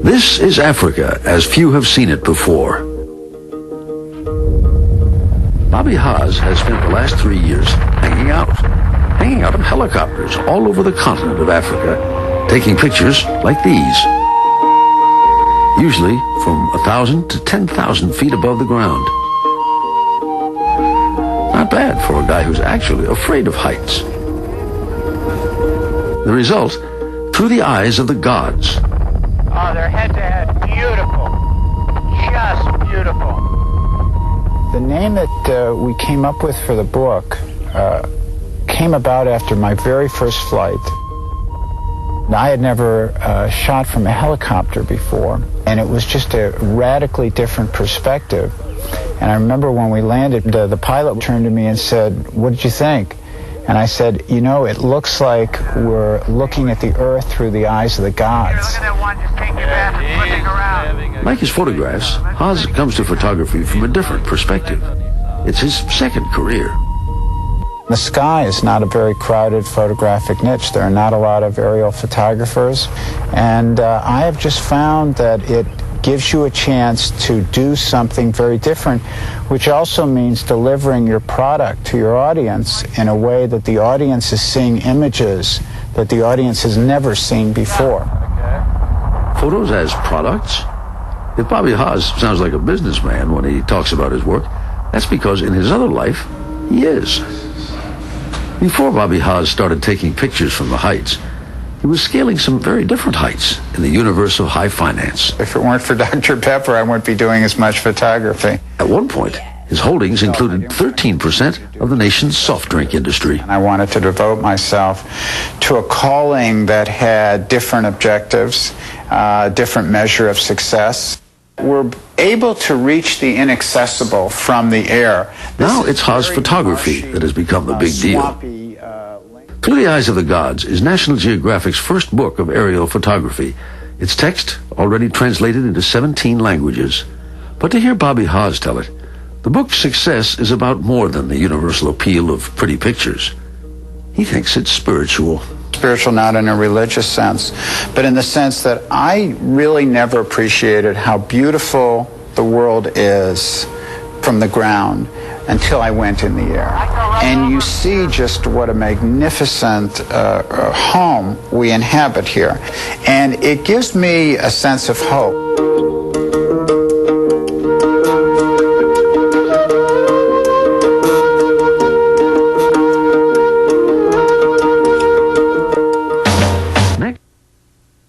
This is Africa as few have seen it before. Bobby Haas has spent the last 3 years hanging out in helicopters all over the continent of Africa, taking pictures like these. Usually from 1,000 to 10,000 feet above the ground. Not bad for a guy who's actually afraid of heights. The result, through the eyes of the gods. Oh, they're head-to-head. Beautiful. Just beautiful. The name that we came up with for the book came about after my very first flight. I had never shot from a helicopter before, and it was just a radically different perspective. And I remember when we landed, the pilot turned to me and said, "What did you think?" And I said, "You know, it looks like we're looking at the earth through the eyes of the gods." Look at that one just taking back and flipping around. Like his photographs, Haas comes to photography from a different perspective. It's his second career. The sky is not a very crowded photographic niche. There are not a lot of aerial photographers. And I have just found that it gives you a chance to do something very different, which also means delivering your product to your audience in a way that the audience is seeing images that the audience has never seen before. Photos as products? If Bobby Haas sounds like a businessman when he talks about his work, that's because in his other life, he is. Before Bobby Haas started taking pictures from the heights, he was scaling some very different heights in the universe of high finance. If it weren't for Dr. Pepper, I wouldn't be doing as much photography. At one point, his holdings included 13% of the nation's soft drink industry. And I wanted to devote myself to a calling that had different objectives, different measure of success. We're able to reach the inaccessible from the air. Now it's Haas photography that has become the big deal. Through the Eyes of the Gods is National Geographic's first book of aerial photography. Its text already translated into 17 languages. But to hear Bobby Haas tell it, the book's success is about more than the universal appeal of pretty pictures. He thinks it's spiritual. Spiritual not in a religious sense, but in the sense that I really never appreciated how beautiful the world is from the ground until I went in the air. And you see just what a magnificent home we inhabit here. And it gives me a sense of hope.